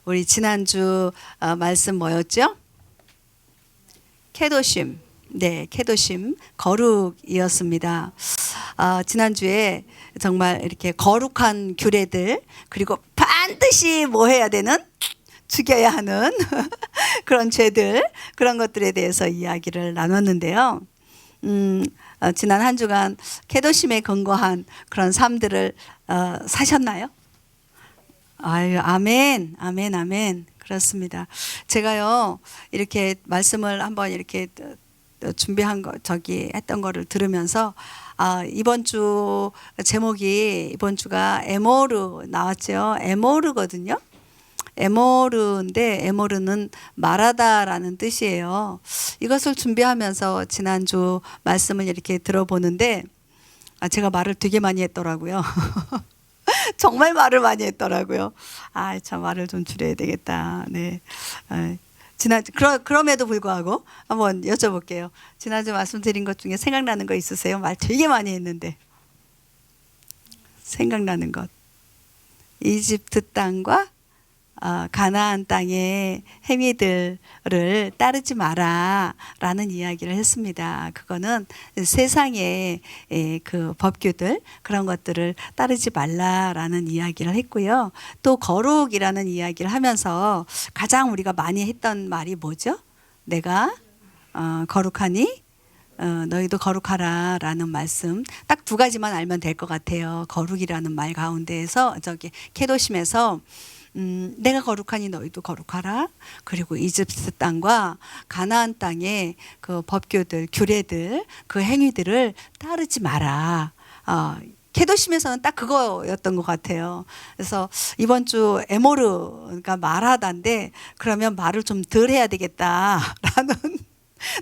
우리 지난주 말씀 뭐였죠? 케도심. 네, 케도심 거룩이었습니다. 지난주에 정말 이렇게 거룩한 규례들, 그리고 반드시 뭐 해야 되는? 죽여야 하는 그런 죄들, 그런 것들에 대해서 이야기를 나눴는데요. 지난 한 주간 케도심에 근거한 그런 삶들을 사셨나요? 아유, 아멘, 아멘, 아멘. 그렇습니다. 제가요, 이렇게 말씀을 한번 이렇게 준비한 거, 했던 거를 들으면서, 이번 주 제목이, 이번 주가 에모르 나왔죠. 에모르거든요. 에모르인데, 에모르는 말하다라는 뜻이에요. 이것을 준비하면서 지난주 말씀을 이렇게 들어보는데, 제가 말을 되게 많이 했더라고요. 정말 말을 많이 했더라고요. 참 말을 좀 줄여야 되겠다. 네. 그럼에도 불구하고 한번 여쭤볼게요. 지난주 말씀드린 것 중에 생각나는 거 있으세요? 말 되게 많이 했는데. 생각나는 것. 이집트 땅과 가나안 땅의 행위들을 따르지 마라 라는 이야기를 했습니다. 그거는 세상의 그 법규들, 그런 것들을 따르지 말라라는 이야기를 했고요. 또 거룩이라는 이야기를 하면서 가장 우리가 많이 했던 말이 뭐죠? 내가 거룩하니 너희도 거룩하라 라는 말씀, 딱 두 가지만 알면 될 것 같아요. 거룩이라는 말 가운데에서 케도심에서 내가 거룩하니 너희도 거룩하라. 그리고 이집트 땅과 가나안 땅의 그 법규들, 규례들, 그 행위들을 따르지 마라. 케도심에서는 딱 그거였던 것 같아요. 그래서 이번 주 에모르가 말하다인데, 그러면 말을 좀 덜 해야 되겠다라는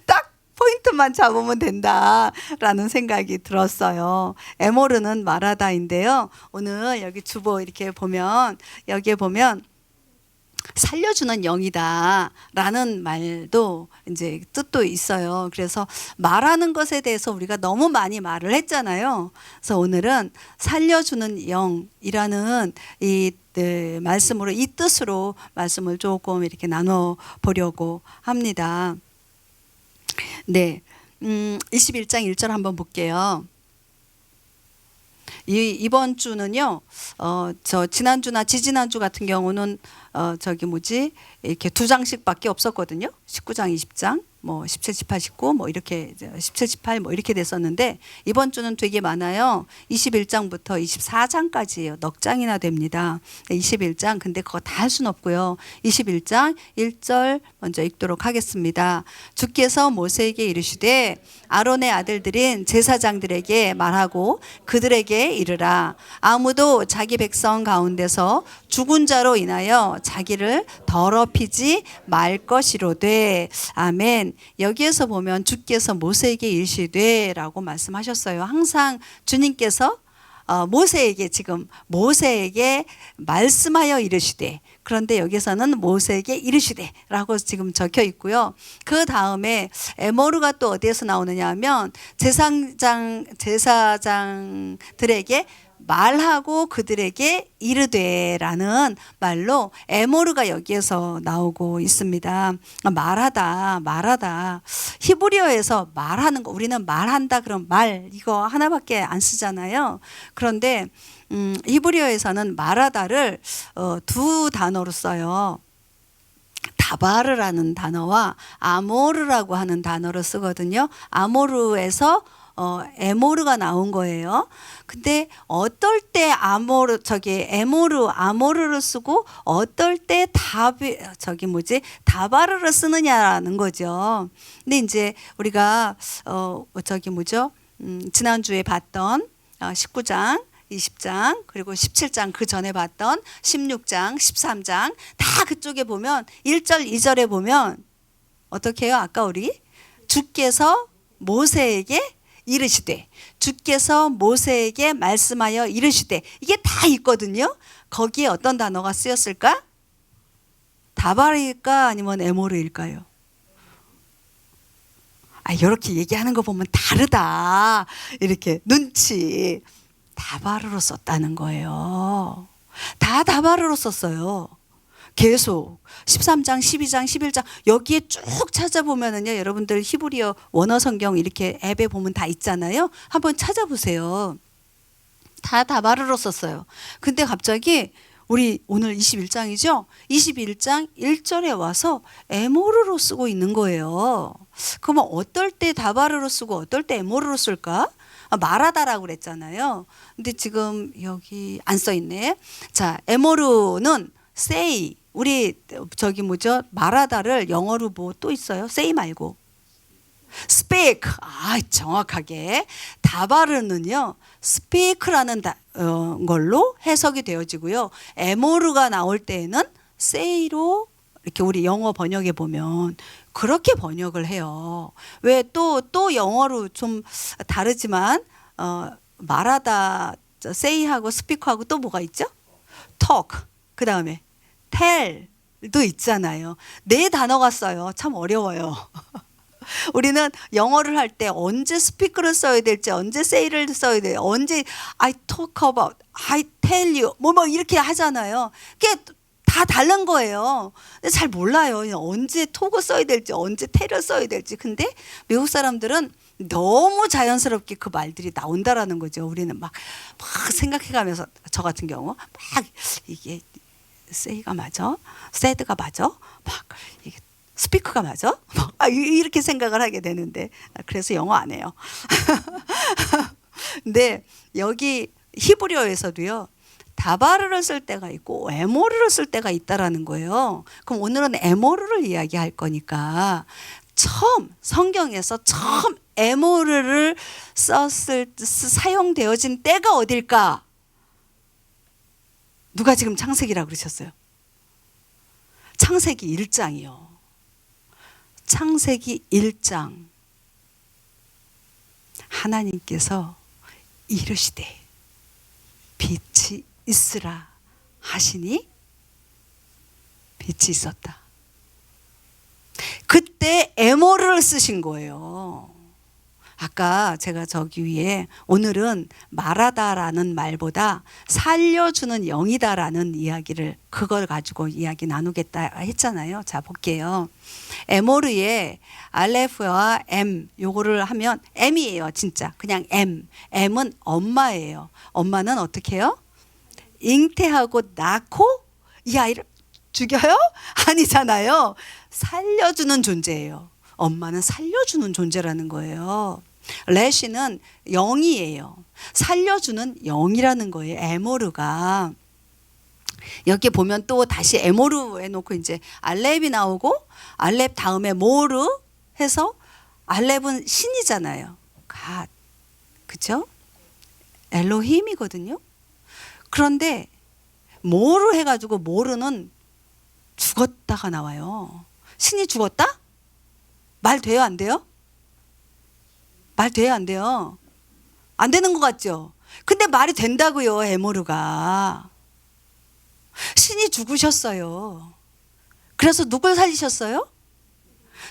딱 포인트만 잡으면 된다라는 생각이 들었어요. 에모르는 말하다인데요. 오늘 여기 주보 이렇게 보면, 여기에 보면 살려주는 영이다라는 말도 이제 뜻도 있어요. 그래서 말하는 것에 대해서 우리가 너무 많이 말을 했잖아요. 그래서 오늘은 살려주는 영이라는 이 말씀으로, 이 뜻으로 말씀을 조금 이렇게 나눠 보려고 합니다. 네, 21장 1절 한번 볼게요. 이번 주는요, 저 지난주나 지지난주 같은 경우는 이렇게 두 장씩밖에 없었거든요. 19장, 20장, 뭐 17, 18, 19, 뭐 이렇게 17, 18 뭐 이렇게 됐었는데, 이번 주는 되게 많아요. 21장부터 24장까지예요. 넉 장이나 됩니다. 21장, 근데 그거 다 할 수는 없고요. 21장 1절 먼저 읽도록 하겠습니다. 주께서 모세에게 이르시되 아론의 아들들인 제사장들에게 말하고 그들에게 이르라. 아무도 자기 백성 가운데서 죽은 자로 인하여 자기를 더럽히지 말 것이로되. 아멘. 여기에서 보면 주께서 모세에게 이르시되 라고 말씀하셨어요. 항상 주님께서 모세에게 말씀하여 이르시되, 그런데 여기서는 모세에게 이르시되 라고 지금 적혀 있고요. 그 다음에 에모르가 또 어디에서 나오느냐 하면 제사장들에게 말하고 그들에게 이르되 라는 말로 에모르가 여기에서 나오고 있습니다. 말하다. 히브리어에서 말하는 거, 우리는 말한다 그럼 말 이거 하나밖에 안 쓰잖아요. 그런데 히브리어에서는 말하다를 두 단어로 써요. 다바르라는 단어와 아모르라고 하는 단어를 쓰거든요. 아모르에서 에모르가 나온 거예요. 근데 어떨 때 아모르를 쓰고 어떨 때 다바르를 쓰느냐라는 거죠. 근데 이제 우리가 지난주에 봤던 19장, 20장, 그리고 17장, 그 전에 봤던 16장, 13장 다 그쪽에 보면 1절, 2절에 보면 어떻게 해요? 아까 우리 주께서 모세에게 이르시되, 주께서 모세에게 말씀하여 이르시되, 이게 다 있거든요. 거기에 어떤 단어가 쓰였을까? 다발일까 아니면 에모르일까요? 이렇게 얘기하는 거 보면 다르다. 이렇게 눈치. 다바르로 썼다는 거예요. 다 다바르로 썼어요. 계속 13장, 12장, 11장 여기에 쭉 찾아보면은요, 여러분들 히브리어 원어 성경 이렇게 앱에 보면 다 있잖아요. 한번 찾아보세요. 다 다바르로 썼어요. 근데 갑자기 우리 오늘 21장이죠? 21장 1절에 와서 에모르로 쓰고 있는 거예요. 그러면 어떨 때 다바르로 쓰고 어떨 때 에모르로 쓸까? 말하다라고 그랬잖아요. 근데 지금 여기 안 써 있네. 자, 에모르는 say. 우리 저기 뭐죠? 말하다를 영어로 뭐 또 있어요? say 말고. speak. 아, 정확하게. 다바르는요, speak라는 걸로 해석이 되어지고요. 에모르가 나올 때에는 say로 이렇게 우리 영어 번역에 보면 그렇게 번역을 해요. 왜 또 영어로 좀 다르지만 말하다 say하고 speak하고 또 뭐가 있죠? talk. 그 다음에 tell도 있잖아요. 네 단어가 써요. 참 어려워요. 우리는 영어를 할 때 언제 speak를 써야 될지, 언제 say를 써야 돼요, 언제 I talk about, I tell you 뭐 이렇게 하잖아요. 그게 다 다른 거예요. 근데 잘 몰라요. 언제 talk을 써야 될지, 언제 tell을 써야 될지. 근데 미국 사람들은 너무 자연스럽게 그 말들이 나온다라는 거죠. 우리는 막 생각해가면서, 저 같은 경우 막 이게 say가 맞아? said가 맞아? 막 이게 스피커가 맞아? 이렇게 생각을 하게 되는데, 그래서 영어 안 해요. 근데 여기 히브리어에서도요, 다바르를 쓸 때가 있고 에모르를 쓸 때가 있다라는 거예요. 그럼 오늘은 에모르를 이야기할 거니까, 성경에서 처음 에모르를 사용되어진 때가 어딜까? 누가 지금 창세기라고 그러셨어요? 창세기 1장이요. 창세기 1장. 하나님께서 이르시되 빛이 있으라 하시니 빛이 있었다. 그때 에모르를 쓰신 거예요. 아까 제가 저기 위에 오늘은 말하다라는 말보다 살려주는 영이다라는 이야기를, 그걸 가지고 이야기 나누겠다 했잖아요. 자, 볼게요. 에모르의 알레프와 M 요거를 하면 M이에요. 진짜 그냥 M. M은 엄마예요. 엄마는 어떻게 해요? 잉태하고 낳고 이 아이를 죽여요? 아니잖아요. 살려주는 존재예요. 엄마는 살려주는 존재라는 거예요. 레시는 영이에요. 살려주는 영이라는 거예요. 에모르가. 여기 보면 또 다시 에모르 해놓고 이제 알렙이 나오고, 알렙 다음에 모르 해서, 알렙은 신이잖아요. 갓. 그죠? 엘로힘이거든요. 그런데 모르 해가지고, 모르는 죽었다가 나와요. 신이 죽었다? 말 돼요, 안 돼요? 말 돼요, 안 돼요? 안 되는 것 같죠? 근데 말이 된다고요, 에모르가. 신이 죽으셨어요. 그래서 누굴 살리셨어요?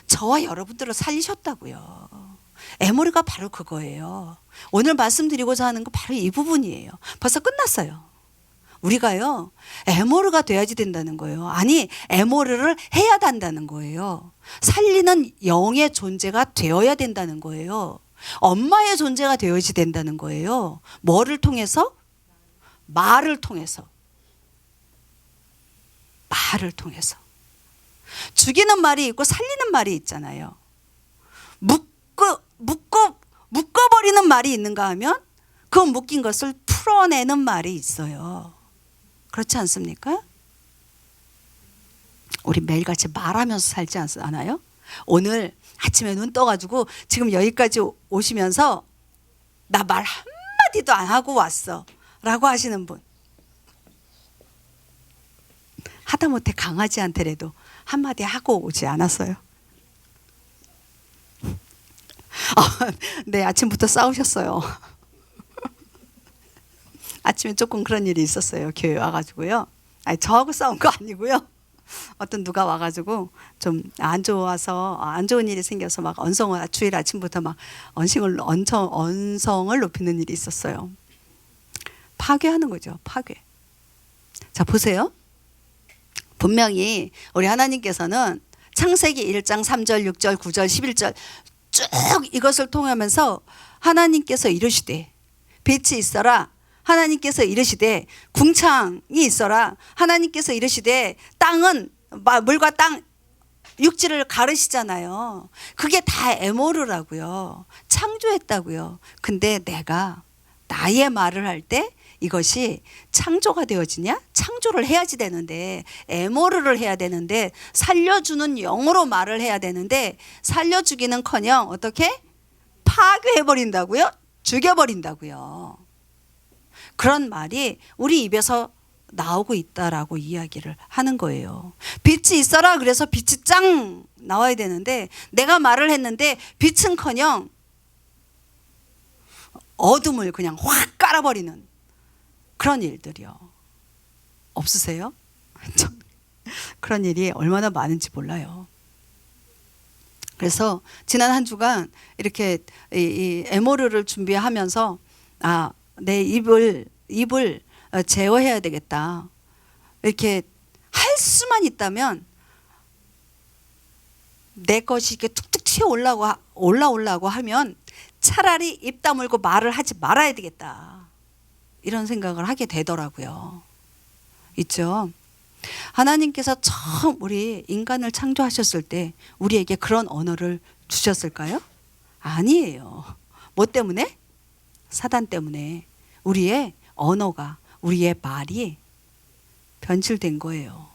저와 여러분들을 살리셨다고요. 에모르가 바로 그거예요. 오늘 말씀드리고자 하는 거 바로 이 부분이에요. 벌써 끝났어요. 우리가요, 에모르가 돼야지 된다는 거예요. 아니, 에모르를 해야 한다는 거예요. 살리는 영의 존재가 되어야 된다는 거예요. 엄마의 존재가 되어야지 된다는 거예요. 뭐를 통해서? 말을 통해서. 말을 통해서. 죽이는 말이 있고 살리는 말이 있잖아요. 묶어버리는 말이 있는가 하면 그 묶인 것을 풀어내는 말이 있어요. 그렇지 않습니까? 우리 매일같이 말하면서 살지 않아요? 오늘 아침에 눈 떠가지고 지금 여기까지 오시면서 나 말 한마디도 안 하고 왔어 라고 하시는 분, 하다못해 강아지한테라도 한마디 하고 오지 않았어요? 네, 아침부터 싸우셨어요. 아침에 조금 그런 일이 있었어요. 교회 와가지고요. 아니, 저하고 싸운 거 아니고요. 어떤 누가 와가지고 좀 안 좋아서, 안 좋은 일이 생겨서 막 주일 아침부터 막 언성을 높이는 일이 있었어요. 파괴하는 거죠. 파괴. 자, 보세요. 분명히 우리 하나님께서는 창세기 1장 3절 6절 9절 11절 쭉 이것을 통하면서 하나님께서 이르시되 빛이 있어라, 하나님께서 이르시되 궁창이 있어라, 하나님께서 이르시되 땅은 물과 땅 육지를 가르시잖아요. 그게 다 에모르라고요. 창조했다고요. 근데 내가 나의 말을 할 때 이것이 창조가 되어지냐? 창조를 해야지 되는데, 에모르를 해야 되는데, 살려주는 영으로 말을 해야 되는데, 살려주기는커녕 어떻게? 파괴해버린다고요? 죽여버린다고요. 그런 말이 우리 입에서 나오고 있다라고 이야기를 하는 거예요. 빛이 있어라 그래서 빛이 짱 나와야 되는데, 내가 말을 했는데 빛은커녕 어둠을 그냥 확 깔아버리는 그런 일들이요. 없으세요? 그런 일이 얼마나 많은지 몰라요. 그래서 지난 한 주간 이렇게 이 에모르를 준비하면서 내 입을 제어해야 되겠다. 이렇게 할 수만 있다면 내 것이 이렇게 툭툭 튀어 올라오려고 하면 차라리 입 다물고 말을 하지 말아야 되겠다. 이런 생각을 하게 되더라고요. 있죠. 하나님께서 처음 우리 인간을 창조하셨을 때 우리에게 그런 언어를 주셨을까요? 아니에요. 뭐 때문에? 사단 때문에 우리의 언어가, 우리의 말이 변질된 거예요.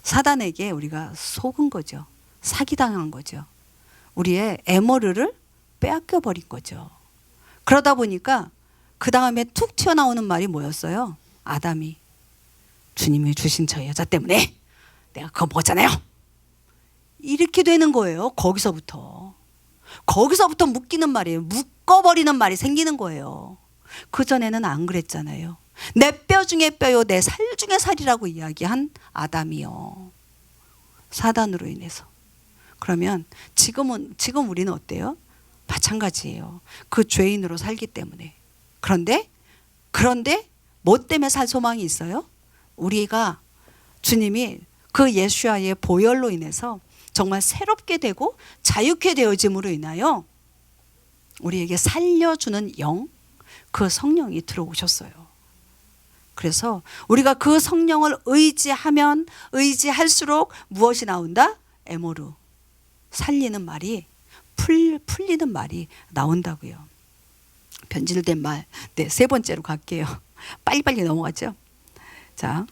사단에게 우리가 속은 거죠. 사기당한 거죠. 우리의 에모르를 빼앗겨 버린 거죠. 그러다 보니까 그 다음에 툭 튀어나오는 말이 뭐였어요? 아담이 주님이 주신 저 여자 때문에 내가 그거 먹었잖아요. 이렇게 되는 거예요. 거기서부터 묶이는 말이에요. 묶어버리는 말이 생기는 거예요. 그전에는 안 그랬잖아요. 내 뼈 중에 뼈요 내 살 중에 살이라고 이야기한 아담이요. 사단으로 인해서. 그러면 지금 우리는 어때요? 마찬가지예요. 그 죄인으로 살기 때문에. 그런데 뭐 때문에 살 소망이 있어요? 우리가 주님이 그 예수와의 보혈로 인해서 정말 새롭게 되고 자유케 되어짐으로 인하여 우리에게 살려주는 영, 그 성령이 들어오셨어요. 그래서 우리가 그 성령을 의지하면 의지할수록 무엇이 나온다? 에모르, 살리는 말이, 풀리는 말이 나온다고요. 변질된 말. 네, 세 번째로 갈게요. 빨리빨리 넘어가죠. 자,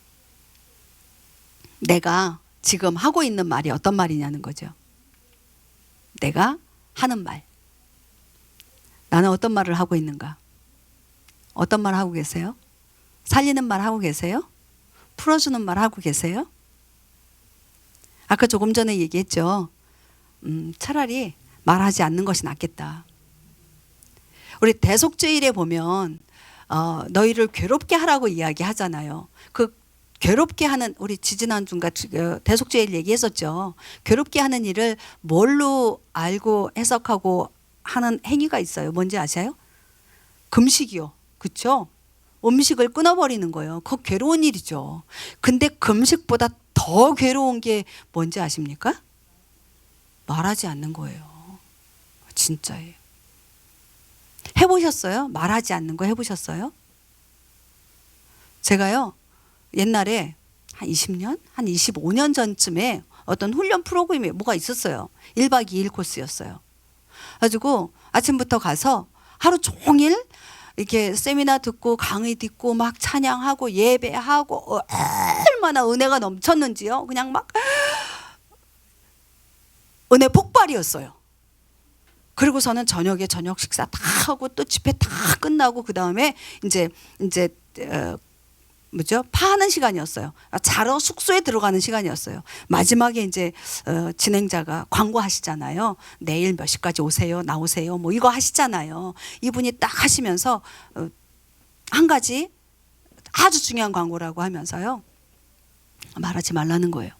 내가 지금 하고 있는 말이 어떤 말이냐는 거죠. 내가 하는 말. 나는 어떤 말을 하고 있는가? 어떤 말 하고 계세요? 살리는 말 하고 계세요? 풀어주는 말 하고 계세요? 아까 조금 전에 얘기했죠. 차라리 말하지 않는 것이 낫겠다. 우리 대속죄일에 보면 너희를 괴롭게 하라고 이야기하잖아요. 그 괴롭게 하는, 우리 지지난주인가 대속죄일 얘기했었죠. 괴롭게 하는 일을 뭘로 알고 해석하고 하는 행위가 있어요. 뭔지 아세요? 금식이요. 그렇죠? 음식을 끊어버리는 거예요. 그거 괴로운 일이죠. 근데 금식보다 더 괴로운 게 뭔지 아십니까? 말하지 않는 거예요. 진짜예요. 해보셨어요? 말하지 않는 거 해보셨어요? 제가요, 옛날에 한 20년? 한 25년 전쯤에 어떤 훈련 프로그램이 뭐가 있었어요. 1박 2일 코스였어요. 가지고 아침부터 가서 하루 종일 이렇게 세미나 듣고 강의 듣고 막 찬양하고 예배하고 얼마나 은혜가 넘쳤는지요. 그냥 막 은혜 폭발이었어요. 그리고서는 저녁에 저녁 식사 다 하고 또 집회 다 끝나고 그 다음에 이제 파하는 시간이었어요. 자러 숙소에 들어가는 시간이었어요. 마지막에 이제 진행자가 광고하시잖아요. 내일 몇 시까지 오세요, 나오세요, 뭐 이거 하시잖아요. 이분이 딱 하시면서 한 가지 아주 중요한 광고라고 하면서요, 말하지 말라는 거예요.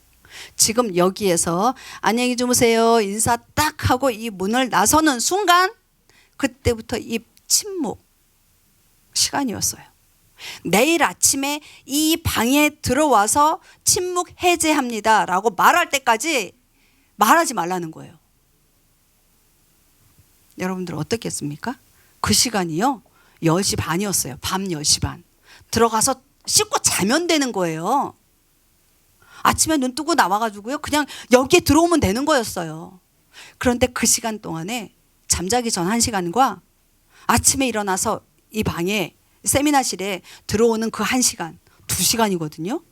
지금 여기에서 안녕히 주무세요 인사 딱 하고 이 문을 나서는 순간 그때부터 입 침묵 시간이었어요. 내일 아침에 이 방에 들어와서 침묵 해제합니다 라고 말할 때까지 말하지 말라는 거예요. 여러분들 어떻겠습니까? 그 시간이요 10시 반이었어요. 밤 10시 반. 들어가서 씻고 자면 되는 거예요. 아침에 눈 뜨고 나와가지고요 그냥 여기에 들어오면 되는 거였어요. 그런데 그 시간 동안에 잠자기 전 1시간과 아침에 일어나서 이 방에 세미나실에 들어오는 그 1시간 2시간이거든요.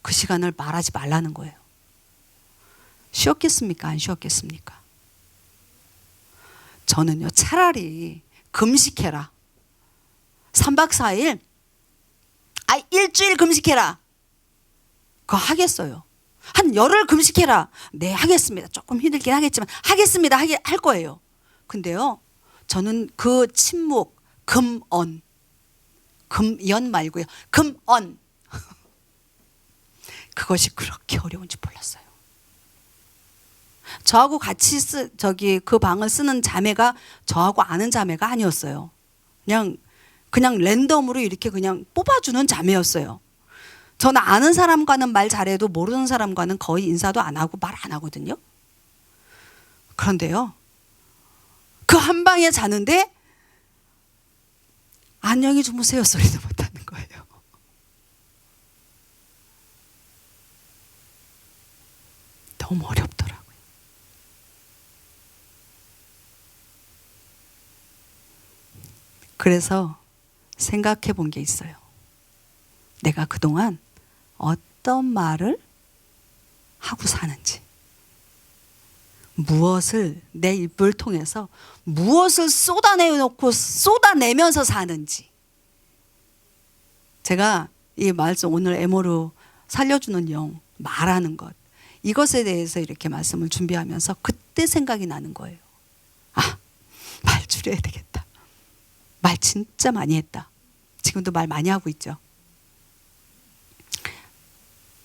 그 시간을 말하지 말라는 거예요. 쉬었겠습니까? 안 쉬었겠습니까? 저는요 차라리 금식해라 3박 4일 일주일 금식해라 그거 하겠어요. 한 열흘 금식해라. 네 하겠습니다. 조금 힘들긴 하겠지만 하겠습니다. 할 거예요. 근데요 저는 그 침묵 금언 금연 말고요 금언 그것이 그렇게 어려운지 몰랐어요. 저하고 같이 그 방을 쓰는 자매가 저하고 아는 자매가 아니었어요. 그냥 랜덤으로 이렇게 그냥 뽑아주는 자매였어요. 저는 아는 사람과는 말 잘해도 모르는 사람과는 거의 인사도 안 하고 말 안 하거든요. 그런데요 그 한 방에 자는데 안녕히 주무세요 소리도 못하는 거예요. 너무 어렵더라고요. 그래서 생각해 본 게 있어요. 내가 그동안 어떤 말을 하고 사는지, 무엇을 내 입을 통해서 무엇을 쏟아내놓고 쏟아내면서 사는지. 제가 이 말씀 오늘 에모르 살려주는 영 말하는 것 이것에 대해서 이렇게 말씀을 준비하면서 그때 생각이 나는 거예요. 말 줄여야 되겠다. 말 진짜 많이 했다. 지금도 말 많이 하고 있죠.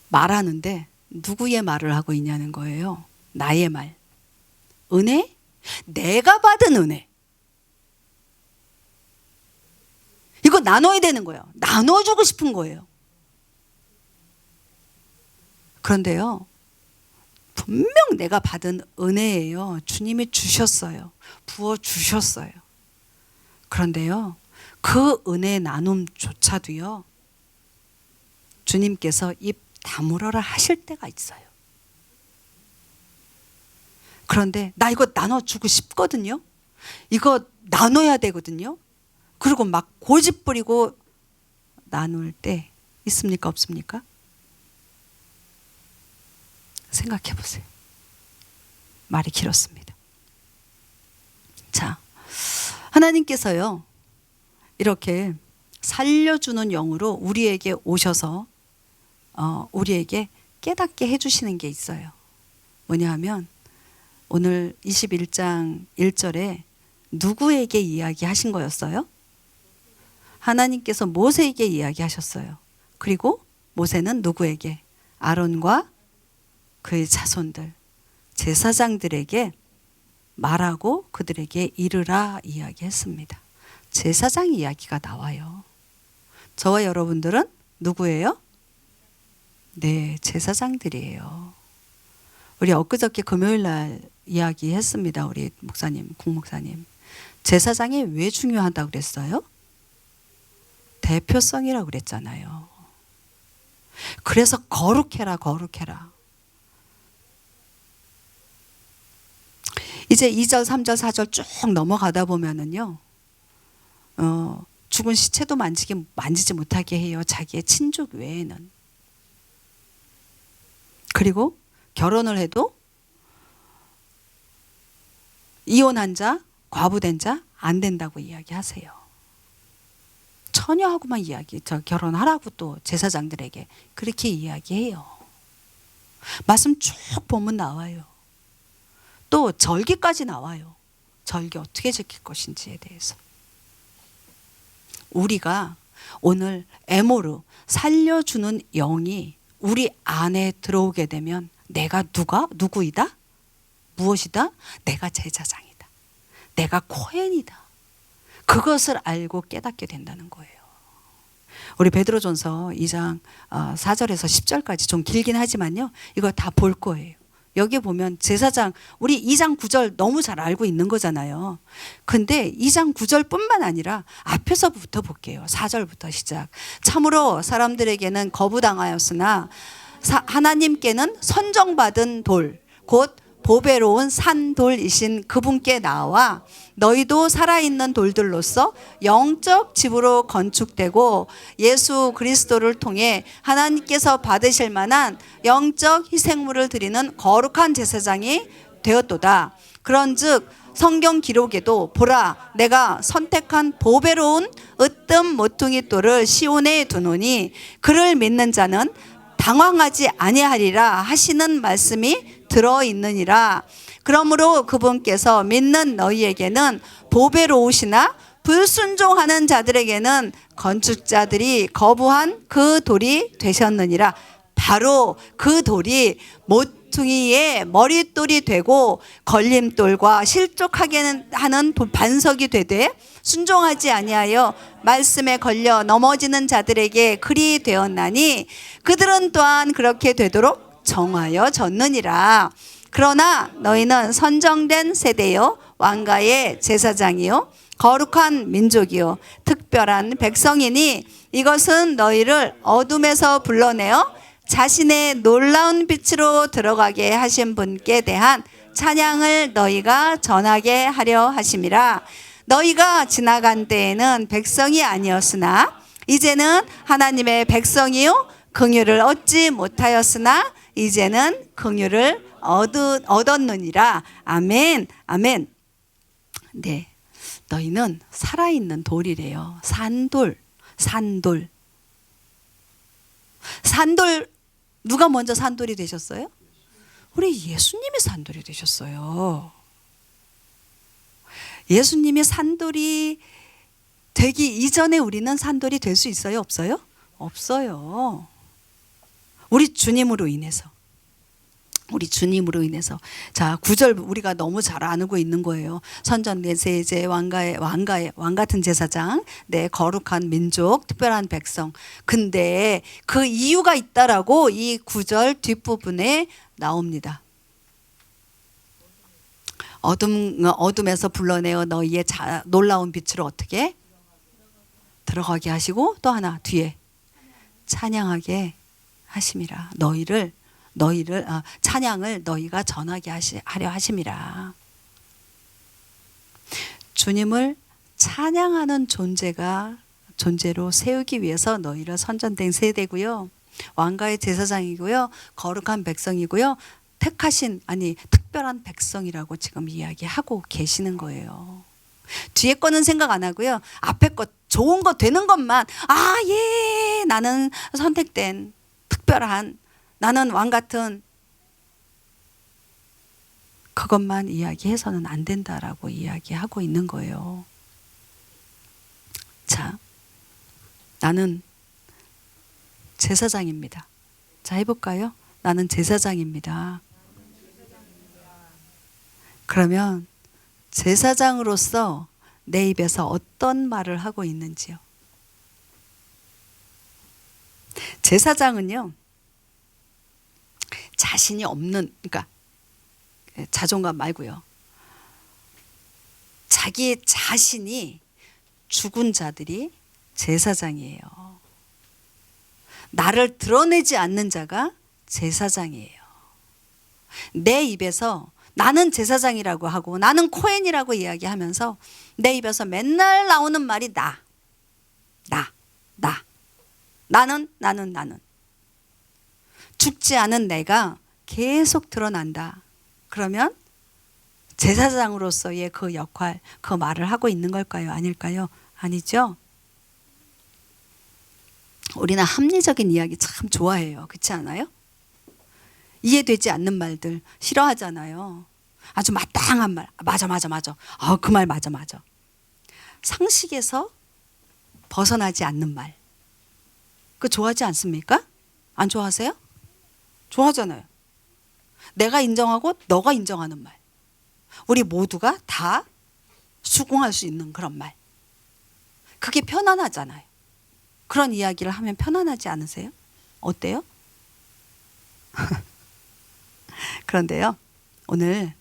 말하는데 누구의 말을 하고 있냐는 거예요. 나의 말. 은혜? 내가 받은 은혜. 이거 나눠야 되는 거예요. 나눠주고 싶은 거예요. 그런데요 분명 내가 받은 은혜예요. 주님이 주셨어요. 부어주셨어요. 그런데요 그 은혜 나눔조차도요 주님께서 입 다물어라 하실 때가 있어요. 그런데 나 이거 나눠주고 싶거든요. 이거 나눠야 되거든요. 그리고 막 고집 부리고 나눌 때 있습니까? 없습니까? 생각해 보세요. 말이 길었습니다. 자, 하나님께서요 이렇게 살려주는 영으로 우리에게 오셔서 우리에게 깨닫게 해주시는 게 있어요. 뭐냐 하면 오늘 21장 1절에 누구에게 이야기하신 거였어요? 하나님께서 모세에게 이야기하셨어요. 그리고 모세는 누구에게? 아론과 그의 자손들 제사장들에게 말하고 그들에게 이르라 이야기했습니다. 제사장 이야기가 나와요. 저와 여러분들은 누구예요? 네, 제사장들이에요. 우리 엊그저께 금요일 날 이야기했습니다. 우리 목사님, 국목사님. 제사장이 왜 중요하다고 그랬어요? 대표성이라고 그랬잖아요. 그래서 거룩해라, 거룩해라. 이제 2절, 3절, 4절 쭉 넘어가다 보면은요, 죽은 시체도 만지지 못하게 해요. 자기의 친족 외에는. 그리고 결혼을 해도 이혼한 자, 과부된 자 안 된다고 이야기하세요. 처녀하고만 결혼하라고 또 제사장들에게 그렇게 이야기해요. 말씀 쭉 보면 나와요. 또 절기까지 나와요. 절기 어떻게 지킬 것인지에 대해서. 우리가 오늘 에모르 살려주는 영이 우리 안에 들어오게 되면 내가 누구이다? 무엇이다? 내가 제사장이다. 내가 코헨이다. 그것을 알고 깨닫게 된다는 거예요. 우리 베드로전서 2장 4절에서 10절까지 좀 길긴 하지만요. 이거 다 볼 거예요. 여기 보면 제사장, 우리 2장 9절 너무 잘 알고 있는 거잖아요. 근데 2장 9절뿐만 아니라 앞에서부터 볼게요. 4절부터 시작. 참으로 사람들에게는 거부당하였으나 하나님께는 선정받은 돌, 곧 보배로운 산돌이신 그분께 나와 너희도 살아있는 돌들로서 영적 집으로 건축되고 예수 그리스도를 통해 하나님께서 받으실 만한 영적 희생물을 드리는 거룩한 제사장이 되었도다. 그런즉 성경 기록에도 보라 내가 선택한 보배로운 으뜸 모퉁이 돌을 시온에 두노니 그를 믿는 자는 당황하지 아니하리라 하시는 말씀이 들어있느니라. 그러므로 그분께서 믿는 너희에게는 보배로우시나 불순종하는 자들에게는 건축자들이 거부한 그 돌이 되셨느니라. 바로 그 돌이 모퉁이의 머릿돌이 되고 걸림돌과 실족하게 하는 반석이 되되 순종하지 아니하여 말씀에 걸려 넘어지는 자들에게 글이 되었나니 그들은 또한 그렇게 되도록 정하여졌느니라. 그러나 너희는 선정된 세대요 왕가의 제사장이요 거룩한 민족이요 특별한 백성이니 이것은 너희를 어둠에서 불러내어 자신의 놀라운 빛으로 들어가게 하신 분께 대한 찬양을 너희가 전하게 하려 하심이라. 너희가 지나간 때에는 백성이 아니었으나 이제는 하나님의 백성이요 긍휼을 얻지 못하였으나 이제는 긍휼을 얻었느니라. 아멘. 아멘. 네, 너희는 살아있는 돌이래요. 산돌. 누가 먼저 산돌이 되셨어요? 우리 예수님이 산돌이 되셨어요. 예수님이 산돌이 되기 이전에 우리는 산돌이 될 수 있어요? 없어요? 없어요. 우리 주님으로 인해서. 자, 9절 우리가 너무 잘 알고 있는 거예요. 선전된 세제 왕 같은 제사장, 네, 거룩한 민족, 특별한 백성. 근데 그 이유가 있다라고 이 9절 뒷부분에 나옵니다. 어둠에서 불러내어 너희의 놀라운 빛으로 어떻게 들어가게 하시고 또 하나 뒤에 찬양하게 하심이라. 너희를 찬양을 너희가 전하게 하려 하심이라. 주님을 찬양하는 존재로 세우기 위해서 너희를 선전된 세대고요. 왕가의 제사장이고요. 거룩한 백성이고요. 특별한 백성이라고 지금 이야기하고 계시는 거예요. 뒤에 거는 생각 안 하고요. 앞에 것, 좋은 거 되는 것만, 예, 나는 선택된 특별한, 나는 왕 같은, 그것만 이야기해서는 안 된다라고 이야기하고 있는 거예요. 자, 나는 제사장입니다. 자, 해볼까요? 나는 제사장입니다. 그러면 제사장으로서 내 입에서 어떤 말을 하고 있는지요? 제사장은요, 자신이 없는, 그러니까 자존감 말고요, 자기 자신이 죽은 자들이 제사장이에요. 나를 드러내지 않는 자가 제사장이에요. 내 입에서 나는 제사장이라고 하고 나는 코헨이라고 이야기하면서 내 입에서 맨날 나오는 말이 나는 죽지 않은 내가 계속 드러난다. 그러면 제사장으로서의 그 역할, 그 말을 하고 있는 걸까요? 아닐까요? 아니죠. 우리는 합리적인 이야기 참 좋아해요. 그렇지 않아요? 이해되지 않는 말들 싫어하잖아요. 아주 마땅한 말. 맞아. 그 말 맞아. 상식에서 벗어나지 않는 말. 그거 좋아하지 않습니까? 안 좋아하세요? 좋아하잖아요. 내가 인정하고 너가 인정하는 말. 우리 모두가 다 수긍할 수 있는 그런 말. 그게 편안하잖아요. 그런 이야기를 하면 편안하지 않으세요? 어때요? 그런데요, 오늘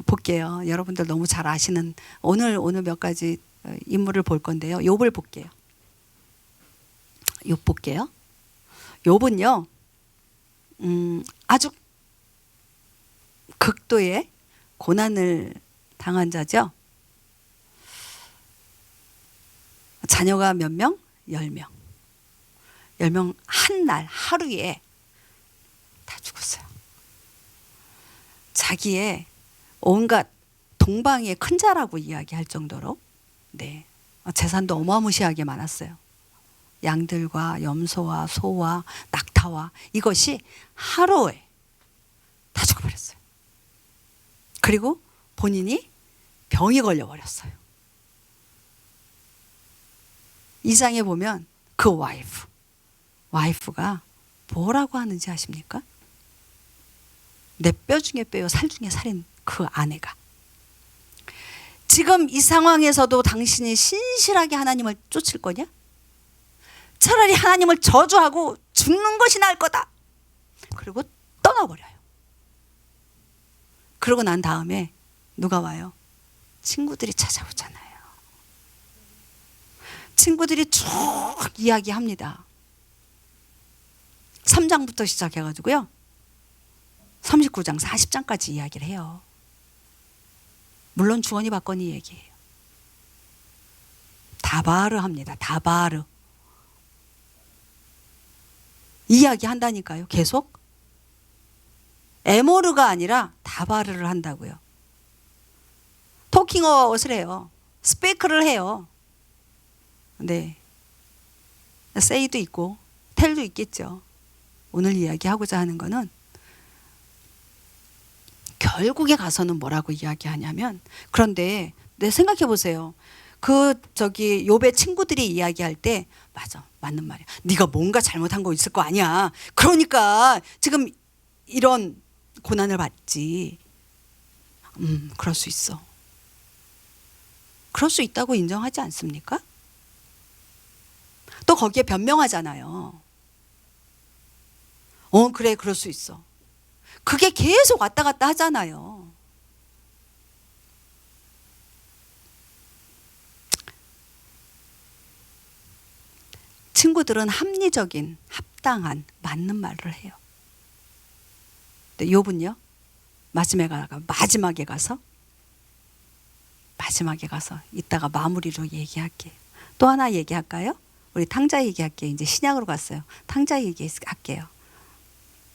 볼게요. 여러분들 너무 잘 아시는 오늘 몇 가지 인물을 볼 건데요. 욥을 볼게요. 욥 볼게요. 욥은요, 아주 극도의 고난을 당한 자죠. 자녀가 몇 명? 10명. 10명 한 날 하루에 다 죽었어요. 자기의 온갖 동방의 큰 자라고 이야기할 정도로, 네, 재산도 어마무시하게 많았어요. 양들과 염소와 소와 낙타와 이것이 하루에 다 죽어버렸어요. 그리고 본인이 병이 걸려버렸어요. 이 장에 보면 그 와이프가 뭐라고 하는지 아십니까? 내 뼈 중에 뼈요 살 중에 살인 그 아내가, 지금 이 상황에서도 당신이 신실하게 하나님을 쫓을 거냐? 차라리 하나님을 저주하고 죽는 것이 나을 거다. 그리고 떠나버려요. 그러고 난 다음에 누가 와요? 친구들이 찾아오잖아요. 친구들이 쭉 이야기합니다. 3장부터 시작해가지고요, 39장, 40장까지 이야기를 해요. 물론 주거니 받거니 얘기해요. 다바르 합니다. 다바르. 이야기한다니까요. 계속. 에모르가 아니라 다바르를 한다고요. 토킹아웃을 해요. 스피크를 해요. 네. say도 있고 tell도 있겠죠. 오늘 이야기하고자 하는 거는 결국에 가서는 뭐라고 이야기하냐면, 그런데 네, 생각해 보세요. 욥의 친구들이 이야기할 때 맞아, 맞는 말이야. 네가 뭔가 잘못한 거 있을 거 아니야. 그러니까 지금 이런 고난을 받지. 그럴 수 있어. 그럴 수 있다고 인정하지 않습니까? 또 거기에 변명하잖아요. 그래, 그럴 수 있어. 그게 계속 왔다 갔다 하잖아요. 친구들은 합리적인, 합당한, 맞는 말을 해요. 근데 욥은요, 마지막에 가서 이따가 마무리로 얘기할게요. 또 하나 얘기할까요? 우리 탕자 얘기할게요. 이제 신약으로 갔어요. 탕자 얘기할게요.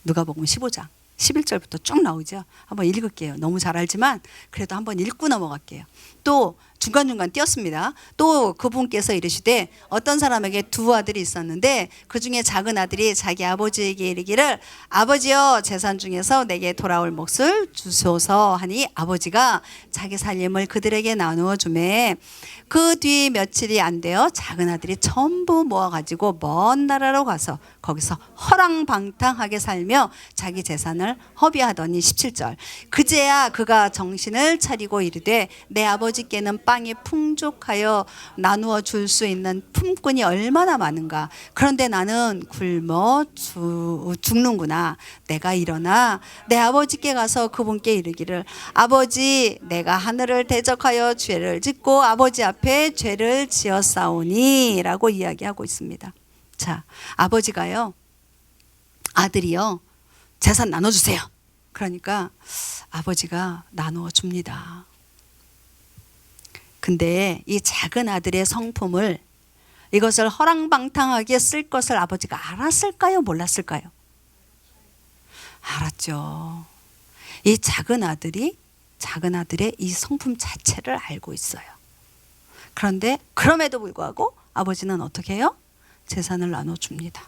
누가복음 15장 11절부터 쭉 나오죠. 한번 읽을게요. 너무 잘 알지만 그래도 한번 읽고 넘어갈게요. 또 중간중간 띄었습니다. 또 그분께서 이르시되 어떤 사람에게 두 아들이 있었는데 그 중에 작은 아들이 자기 아버지에게 이르기를 아버지여 재산 중에서 내게 돌아올 몫을 주소서 하니 아버지가 자기 살림을 그들에게 나누어 주매 그 뒤 며칠이 안 되어 작은 아들이 전부 모아가지고 먼 나라로 가서 거기서 허랑방탕하게 살며 자기 재산을 허비하더니 17절 그제야 그가 정신을 차리고 이르되 내 아버지께는 빵이 풍족하여 나누어 줄 수 있는 품꾼이 얼마나 많은가. 그런데 나는 굶어 죽는구나. 내가 일어나 내 아버지께 가서 그분께 이르기를 아버지 내가 하늘을 대적하여 죄를 짓고 아버지 앞에 죄를 지었사오니 라고 이야기하고 있습니다. 자, 아버지가요, 아들이요, 재산 나눠주세요. 그러니까 아버지가 나누어 줍니다. 근데 이 작은 아들의 성품을, 이것을 허랑방탕하게 쓸 것을 아버지가 알았을까요? 몰랐을까요? 알았죠. 이 작은 아들의 이 성품 자체를 알고 있어요. 그런데 그럼에도 불구하고 아버지는 어떻게 해요? 재산을 나눠줍니다.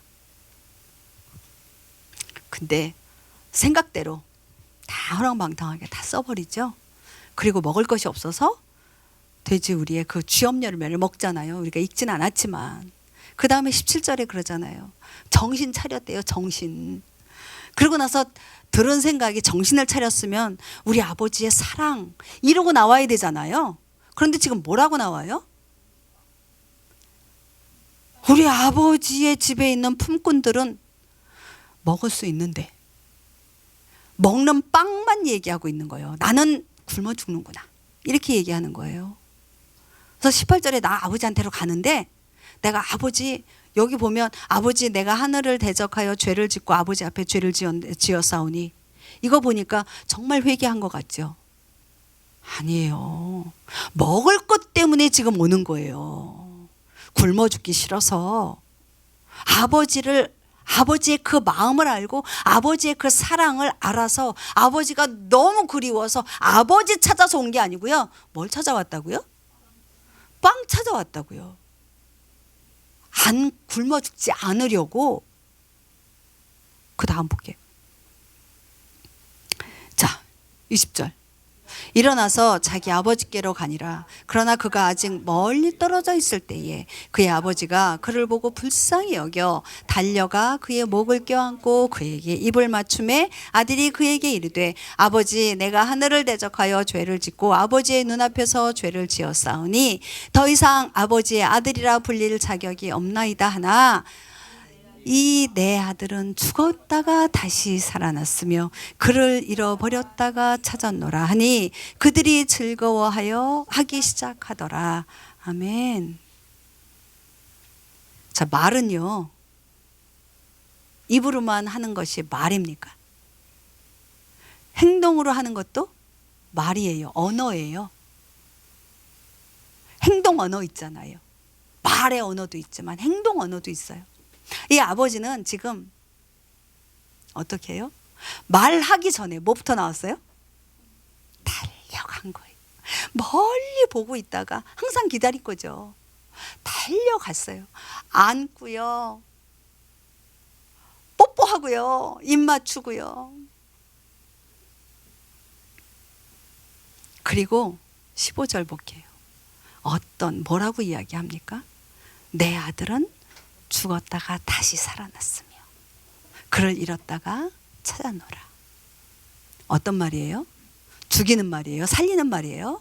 근데 생각대로 다 허랑방탕하게 다 써버리죠. 그리고 먹을 것이 없어서 돼지 우리의 그 쥐염열매를 먹잖아요. 우리가 읽진 않았지만 그 다음에 17절에 그러잖아요. 정신 차렸대요. 정신. 그러고 나서 들은 생각이 정신을 차렸으면 우리 아버지의 사랑 이러고 나와야 되잖아요. 그런데 지금 뭐라고 나와요? 우리 아버지의 집에 있는 품꾼들은 먹을 수 있는데 먹는 빵만 얘기하고 있는 거예요. 나는 굶어 죽는구나. 이렇게 얘기하는 거예요. 그래서 18절에 나 아버지한테로 가는데 내가 아버지 여기 보면 아버지 내가 하늘을 대적하여 죄를 짓고 아버지 앞에 죄를 지었사오니 이거 보니까 정말 회개한 것 같죠? 아니에요. 먹을 것 때문에 지금 오는 거예요. 굶어 죽기 싫어서 아버지의 그 마음을 알고 아버지의 그 사랑을 알아서 아버지가 너무 그리워서 아버지 찾아서 온 게 아니고요. 뭘 찾아왔다고요? 빵 찾아왔다고요. 안 굶어 죽지 않으려고. 그 다음 볼게요. 자, 20절. 일어나서 자기 아버지께로 가니라. 그러나 그가 아직 멀리 떨어져 있을 때에 그의 아버지가 그를 보고 불쌍히 여겨 달려가 그의 목을 껴안고 그에게 입을 맞춤에 아들이 그에게 이르되 아버지 내가 하늘을 대적하여 죄를 짓고 아버지의 눈앞에서 죄를 지었사오니 더 이상 아버지의 아들이라 불릴 자격이 없나이다 하나 이 내 아들은 죽었다가 다시 살아났으며 그를 잃어버렸다가 찾았노라 하니 그들이 즐거워하여 하기 시작하더라. 아멘. 자, 말은요 입으로만 하는 것이 말입니까? 행동으로 하는 것도 말이에요. 언어예요. 행동 언어 있잖아요. 말의 언어도 있지만 행동 언어도 있어요. 이 아버지는 지금 어떻게 해요? 말하기 전에 뭐부터 나왔어요? 달려간 거예요. 멀리 보고 있다가 항상 기다린 거죠. 달려갔어요. 안고요. 뽀뽀하고요. 입 맞추고요. 그리고 15절 볼게요. 뭐라고 이야기합니까? 내 아들은 죽었다가 다시 살아났으며 그를 잃었다가 찾아노라. 어떤 말이에요? 죽이는 말이에요? 살리는 말이에요?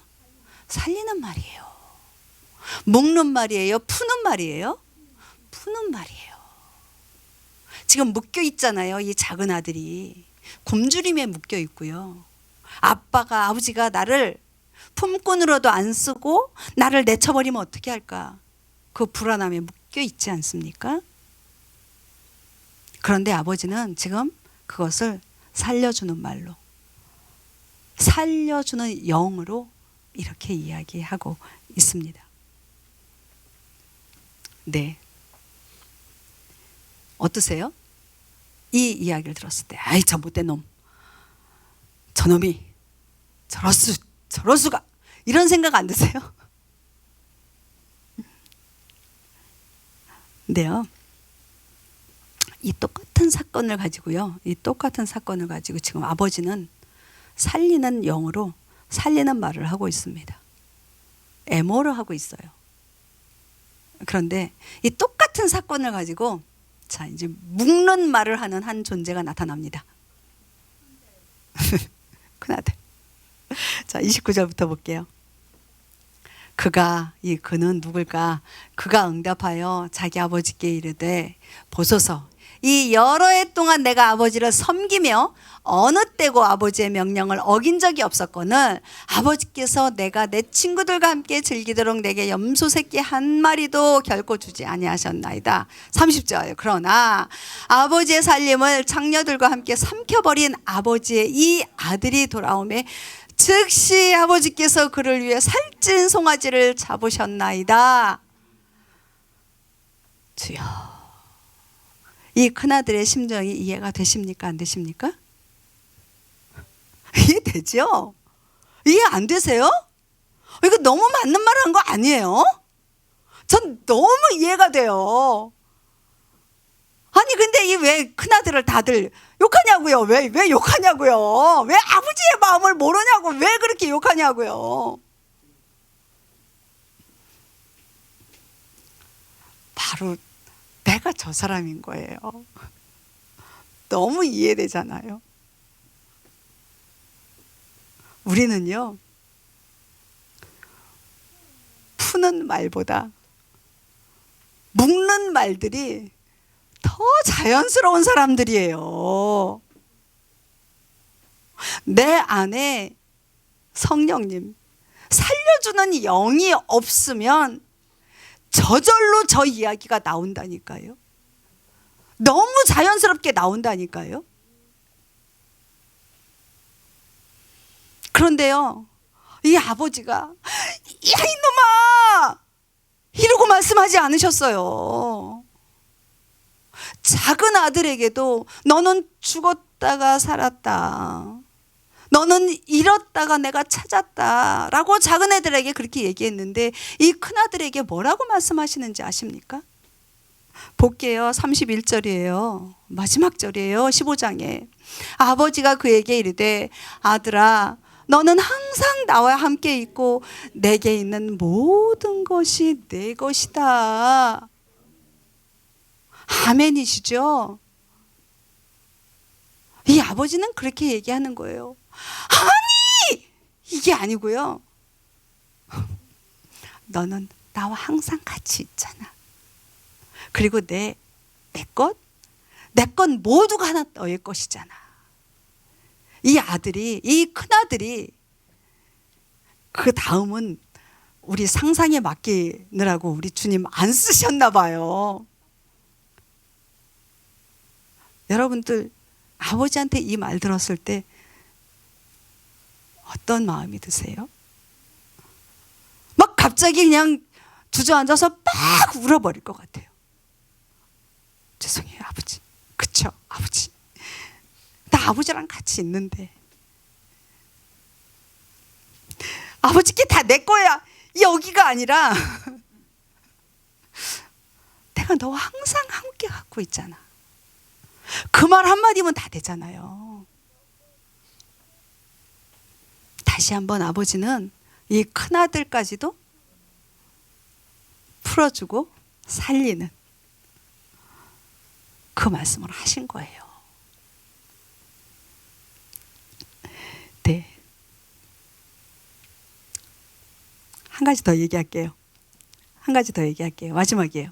살리는 말이에요. 묶는 말이에요? 푸는 말이에요? 푸는 말이에요. 지금 묶여 있잖아요. 이 작은 아들이 굶주림에 묶여 있고요. 아버지가 나를 품꾼으로도 안 쓰고 나를 내쳐버리면 어떻게 할까? 그 불안함에 묶여 있지 않습니까? 그런데 아버지는 지금 그것을 살려주는 말로, 살려주는 영으로 이렇게 이야기하고 있습니다. 네. 어떠세요? 이 이야기를 들었을 때, 아이, 저 못된 놈. 저놈이 저럴 수가. 이런 생각 안 드세요? 근데요, 이 똑같은 사건을 가지고 지금 아버지는 살리는 영으로 살리는 말을 하고 있습니다. 애모를 하고 있어요. 그런데 이 똑같은 사건을 가지고 자, 이제 묶는 말을 하는 한 존재가 나타납니다. 큰아들. 자, 29절부터 볼게요. 그는 누굴까? 그가 응답하여 자기 아버지께 이르되 보소서 이 여러 해 동안 내가 아버지를 섬기며 어느 때고 아버지의 명령을 어긴 적이 없었거늘 아버지께서 내가 내 친구들과 함께 즐기도록 내게 염소 새끼 한 마리도 결코 주지 아니하셨나이다. 30절. 그러나 아버지의 살림을 장녀들과 함께 삼켜버린 아버지의 이 아들이 돌아오매 즉시 아버지께서 그를 위해 살찐 송아지를 잡으셨나이다. 주여, 이 큰아들의 심정이 이해가 되십니까? 안 되십니까? 이해되죠? 이해 안 되세요? 이거 너무 맞는 말 한 거 아니에요? 전 너무 이해가 돼요. 아니 근데 이 왜 큰아들을 다들 욕하냐고요? 왜 욕하냐고요? 왜 아버지의 마음을 모르냐고? 왜 그렇게 욕하냐고요? 바로 내가 저 사람인 거예요. 너무 이해되잖아요. 우리는요, 푸는 말보다 묶는 말들이 더 자연스러운 사람들이에요. 내 안에 성령님, 살려주는 영이 없으면 저절로 저 이야기가 나온다니까요. 너무 자연스럽게 나온다니까요. 그런데요, 이 아버지가 야 이놈아 이러고 말씀하지 않으셨어요. 작은 아들에게도 너는 죽었다가 살았다, 너는 잃었다가 내가 찾았다 라고 작은 애들에게 그렇게 얘기했는데, 이 큰아들에게 뭐라고 말씀하시는지 아십니까? 볼게요. 31절이에요. 마지막 절이에요. 15장에. 아버지가 그에게 이르되 아들아 너는 항상 나와 함께 있고 내게 있는 모든 것이 내 것이다. 아멘이시죠? 이 아버지는 그렇게 얘기하는 거예요. 아니! 이게 아니고요. 너는 나와 항상 같이 있잖아. 그리고 내 것 모두가 하나 너의 것이잖아. 이 아들이, 이 큰아들이 그 다음은 우리 상상에 맡기느라고 우리 주님 안 쓰셨나 봐요. 여러분들 아버지한테 이 말 들었을 때 어떤 마음이 드세요? 막 갑자기 그냥 주저앉아서 막 울어버릴 것 같아요. 죄송해요 아버지. 그쵸 아버지, 나 아버지랑 같이 있는데 아버지께 다 내 거야 여기가 아니라 내가 너와 항상 함께 갖고 있잖아. 그 말 한마디면 다 되잖아요. 다시 한번 아버지는 이 큰아들까지도 풀어주고 살리는 그 말씀을 하신 거예요. 네. 한 가지 더 얘기할게요. 마지막이에요.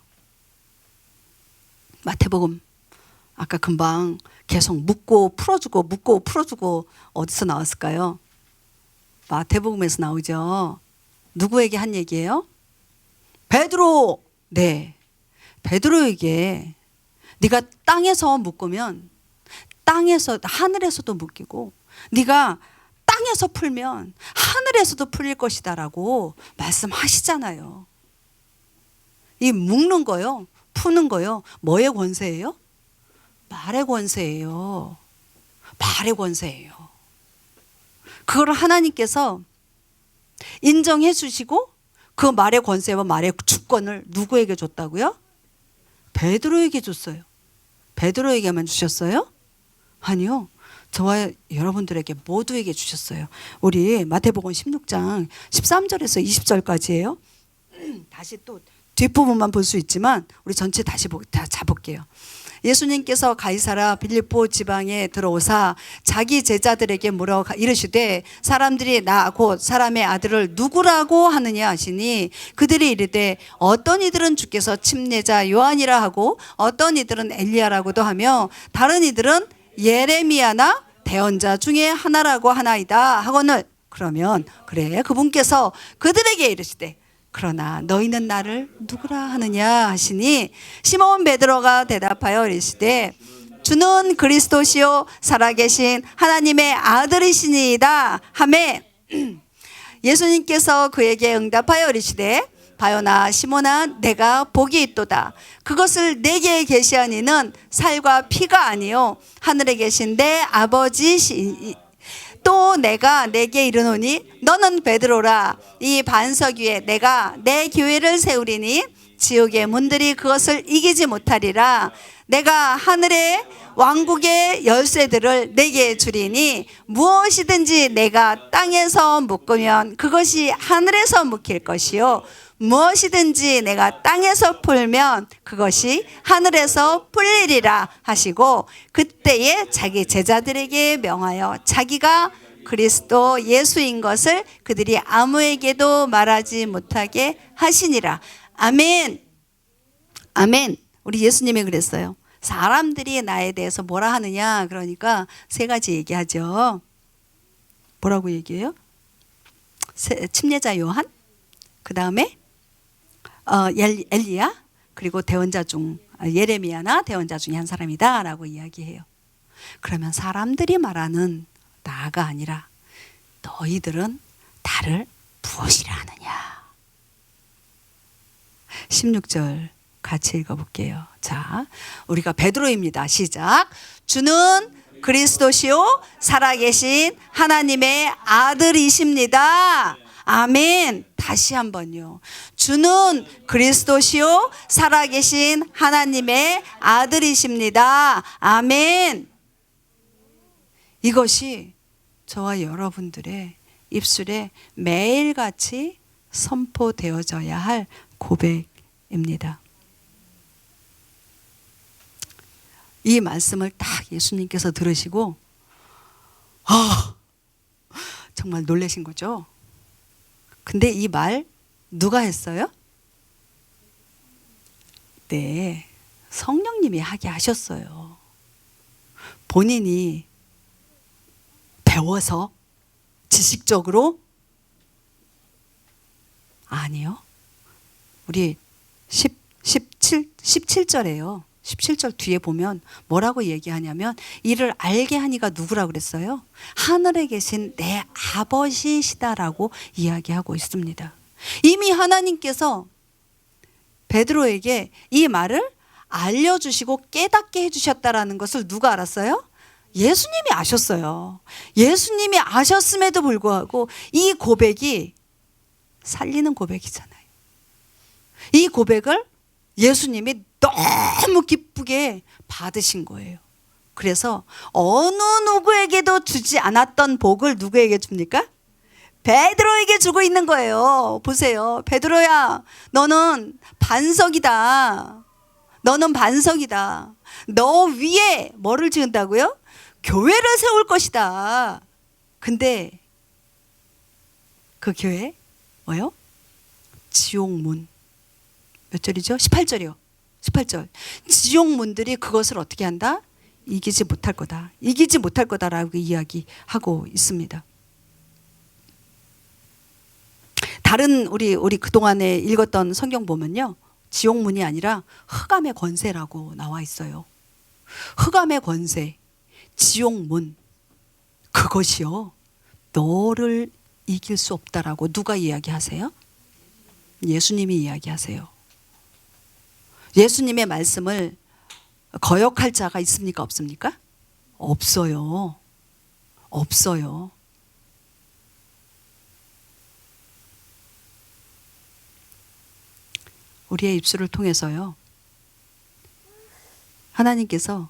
마태복음 아까 금방 계속 묻고 풀어주고 어디서 나왔을까요? 마태복음에서 나오죠. 누구에게 한 얘기예요? 베드로. 네, 베드로에게 네가 땅에서 묶으면 땅에서 하늘에서도 묶이고 네가 땅에서 풀면 하늘에서도 풀릴 것이다 라고 말씀하시잖아요. 이 묶는 거요, 푸는 거요, 뭐의 권세예요? 말의 권세예요. 말의 권세예요. 그걸 하나님께서 인정해 주시고 그 말의 권세와 말의 주권을 누구에게 줬다고요? 베드로에게 줬어요. 베드로에게만 주셨어요? 아니요, 저와 여러분들에게 모두에게 주셨어요. 우리 마태복음 16장 13절에서 20절까지예요. 다시 또 뒷부분만 볼 수 있지만 우리 전체 다시 다 볼게요. 예수님께서 가이사라 빌립보 지방에 들어오사 자기 제자들에게 물어 이르시되 사람들이 나 곧 사람의 아들을 누구라고 하느냐 하시니 그들이 이르되 어떤 이들은 주께서 침례자 요한이라 하고 어떤 이들은 엘리야라고도 하며 다른 이들은 예레미야나 대언자 중에 하나라고 하나이다 하거늘. 그러면 그래 그분께서 그들에게 이르시되 그러나 너희는 나를 누구라 하느냐 하시니 시몬 베드로가 대답하여 이르시되 주는 그리스도시요 살아계신 하나님의 아들이시니이다 하매 예수님께서 그에게 응답하여 이르시되 바요나 시몬아 내가 복이 있도다. 그것을 내게 계시한 이는 살과 피가 아니요 하늘에 계신 내 아버지시니 또 내가 내게 이르노니 너는 베드로라. 이 반석 위에 내가 내 교회를 세우리니 지옥의 문들이 그것을 이기지 못하리라. 내가 하늘의 왕국의 열쇠들을 내게 주리니 무엇이든지 내가 땅에서 묶으면 그것이 하늘에서 묶일 것이요 무엇이든지 내가 땅에서 풀면 그것이 하늘에서 풀리리라 하시고 그때에 자기 제자들에게 명하여 자기가 그리스도 예수인 것을 그들이 아무에게도 말하지 못하게 하시니라. 아멘. 아멘. 우리 예수님이 그랬어요. 사람들이 나에 대해서 뭐라 하느냐. 그러니까 세 가지 얘기하죠. 뭐라고 얘기해요? 침례자 요한, 그 다음에 엘리야, 그리고 대언자 중 예레미야나 대언자 중에 한 사람이다 라고 이야기해요. 그러면 사람들이 말하는 나가 아니라 너희들은 나를 무엇이라 하느냐. 16절 같이 읽어볼게요. 자, 우리가 베드로입니다. 시작. 주는 그리스도시요 살아계신 하나님의 아들이십니다. 아멘. 다시 한번요. 주는 그리스도시요 살아계신 하나님의 아들이십니다. 아멘. 이것이 저와 여러분들의 입술에 매일같이 선포되어져야 할 고백입니다. 이 말씀을 딱 예수님께서 들으시고 정말 놀라신 거죠. 근데 이 말 누가 했어요? 네, 성령님이 하게 하셨어요. 본인이 배워서 지식적으로? 아니요. 우리 17절에요. 17절 뒤에 보면 뭐라고 얘기하냐면 이를 알게 하니가 누구라고 그랬어요? 하늘에 계신 내 아버지시다라고 이야기하고 있습니다. 이미 하나님께서 베드로에게 이 말을 알려주시고 깨닫게 해주셨다라는 것을 누가 알았어요? 예수님이 아셨어요. 예수님이 아셨음에도 불구하고 이 고백이 살리는 고백이잖아요. 이 고백을 예수님이 너무 기쁘게 받으신 거예요. 그래서 어느 누구에게도 주지 않았던 복을 누구에게 줍니까? 베드로에게 주고 있는 거예요. 보세요. 베드로야, 너는 반석이다. 너는 반석이다. 너 위에 뭐를 지은다고요? 교회를 세울 것이다. 근데 그 교회 뭐요? 지옥문. 몇 절이죠? 18절이요. 18절. 지옥문들이 그것을 어떻게 한다? 이기지 못할 거다. 이기지 못할 거다라고 이야기하고 있습니다. 다른 우리 그동안에 읽었던 성경 보면요. 지옥문이 아니라 흑암의 권세라고 나와 있어요. 흑암의 권세, 지옥문. 그것이요. 너를 이길 수 없다라고 누가 이야기하세요? 예수님이 이야기하세요. 예수님의 말씀을 거역할 자가 있습니까? 없습니까? 없어요. 없어요. 우리의 입술을 통해서요. 하나님께서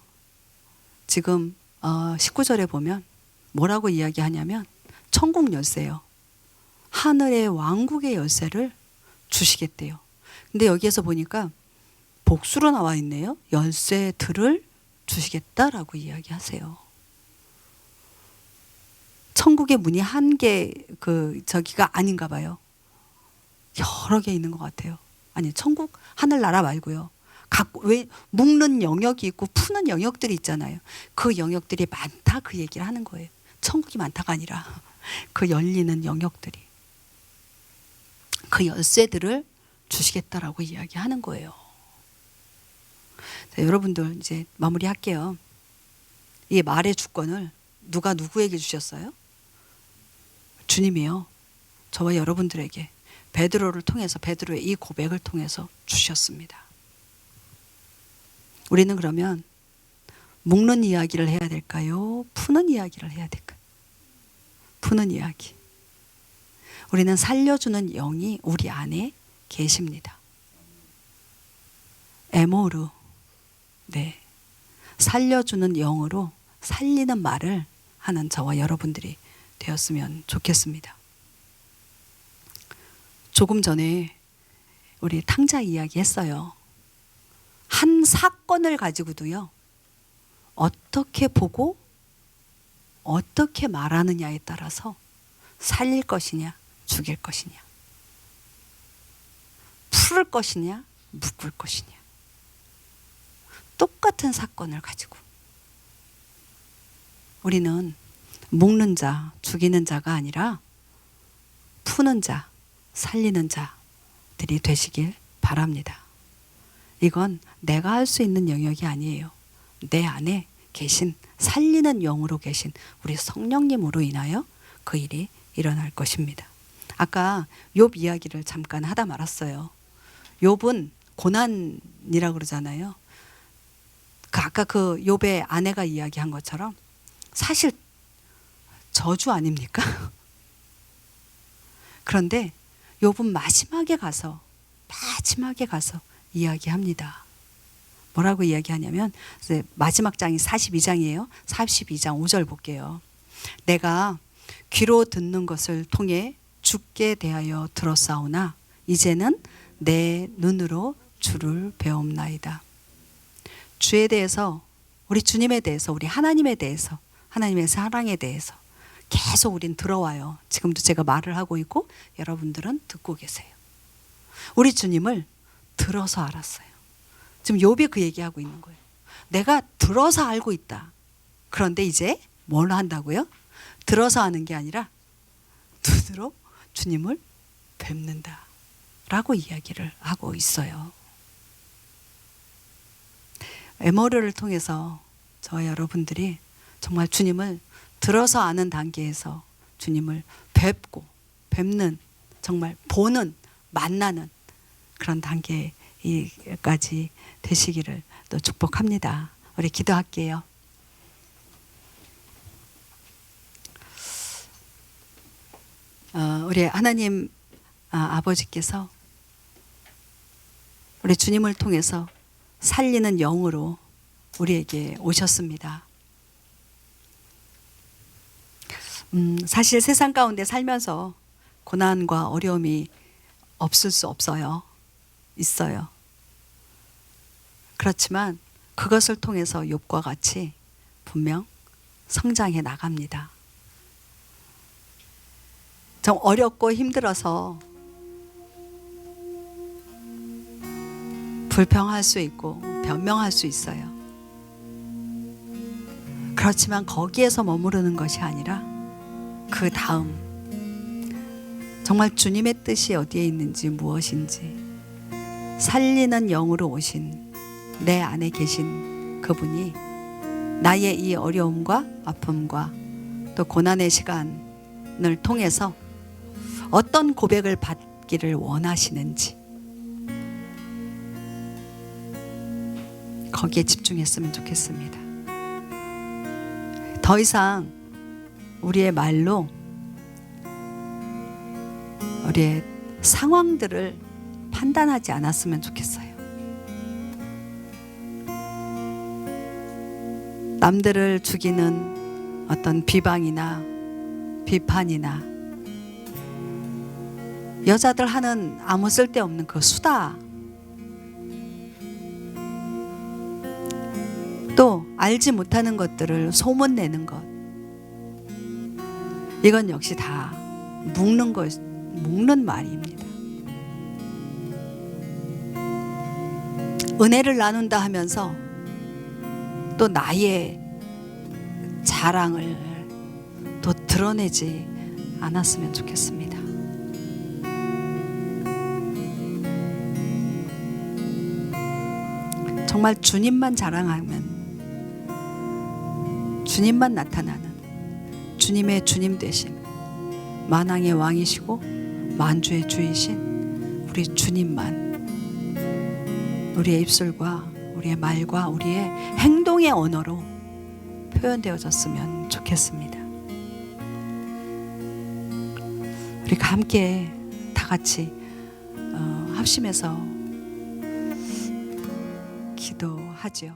지금 19절에 보면 뭐라고 이야기하냐면 천국 열쇠요. 하늘의 왕국의 열쇠를 주시겠대요. 근데 여기에서 보니까 복수로 나와 있네요. 열쇠들을 주시겠다라고 이야기하세요. 천국의 문이 한 개 저기가 아닌가 봐요. 여러 개 있는 것 같아요. 아니, 천국 하늘나라 말고요. 왜 묶는 영역이 있고 푸는 영역들이 있잖아요. 그 영역들이 많다 그 얘기를 하는 거예요. 천국이 많다가 아니라 그 열리는 영역들이. 그 열쇠들을 주시겠다라고 이야기하는 거예요. 자, 여러분들 이제 마무리할게요. 이 말의 주권을 누가 누구에게 주셨어요? 주님이요. 저와 여러분들에게 베드로를 통해서 베드로의 이 고백을 통해서 주셨습니다. 우리는 그러면 묶는 이야기를 해야 될까요? 푸는 이야기를 해야 될까요? 푸는 이야기. 우리는 살려주는 영이 우리 안에 계십니다. 에모르. 네. 살려주는 영으로 살리는 말을 하는 저와 여러분들이 되었으면 좋겠습니다. 조금 전에 우리 탕자 이야기 했어요. 한 사건을 가지고도요. 어떻게 보고 어떻게 말하느냐에 따라서 살릴 것이냐 죽일 것이냐 풀을 것이냐 묶을 것이냐 똑같은 사건을 가지고 우리는 묶는 자, 죽이는 자가 아니라 푸는 자, 살리는 자들이 되시길 바랍니다. 이건 내가 할 수 있는 영역이 아니에요. 내 안에 계신 살리는 영으로 계신 우리 성령님으로 인하여 그 일이 일어날 것입니다. 아까 욥 이야기를 잠깐 하다 말았어요. 욥은 고난이라고 그러잖아요. 아까 그 욥의 아내가 이야기한 것처럼 사실 저주 아닙니까? 그런데 욥은 마지막에 가서 이야기합니다. 뭐라고 이야기하냐면 마지막 장이 42장이에요. 42장 5절 볼게요. 내가 귀로 듣는 것을 통해 주께 대하여 들었사오나 이제는 내 눈으로 주를 배움나이다. 주에 대해서, 우리 주님에 대해서, 우리 하나님에 대해서, 하나님의 사랑에 대해서 계속 우린 들어와요. 지금도 제가 말을 하고 있고 여러분들은 듣고 계세요. 우리 주님을 들어서 알았어요. 지금 욥이 그 얘기하고 있는 거예요. 내가 들어서 알고 있다. 그런데 이제 뭘 한다고요? 들어서 하는 게 아니라 눈으로 주님을 뵙는다 라고 이야기를 하고 있어요. 에머르를 통해서 저 여러분들이 정말 주님을 들어서 아는 단계에서 주님을 뵙는, 정말 보는, 만나는 그런 단계까지 되시기를 또 축복합니다. 우리 기도할게요. 우리 하나님 아버지께서 우리 주님을 통해서 살리는 영으로 우리에게 오셨습니다. 사실 세상 가운데 살면서 고난과 어려움이 없을 수 없어요. 있어요. 그렇지만 그것을 통해서 욥과 같이 분명 성장해 나갑니다. 좀 어렵고 힘들어서 불평할 수 있고 변명할 수 있어요. 그렇지만 거기에서 머무르는 것이 아니라 그 다음 정말 주님의 뜻이 어디에 있는지 무엇인지 살리는 영으로 오신 내 안에 계신 그분이 나의 이 어려움과 아픔과 또 고난의 시간을 통해서 어떤 고백을 받기를 원하시는지 거기에 집중했으면 좋겠습니다. 더 이상 우리의 말로 우리의 상황들을 판단하지 않았으면 좋겠어요. 남들을 죽이는 어떤 비방이나 비판이나 여자들 하는 아무 쓸데없는 그 수다, 또 알지 못하는 것들을 소문내는 것, 이건 역시 다 묶는 말입니다. 은혜를 나눈다 하면서 또 나의 자랑을 또 드러내지 않았으면 좋겠습니다. 정말 주님만 자랑하면, 주님만 나타나는 주님의 주님 되신 만왕의 왕이시고 만주의 주이신 우리 주님만 우리의 입술과 우리의 말과 우리의 행동의 언어로 표현되어졌으면 좋겠습니다. 우리가 함께 다 같이 합심해서 기도하죠.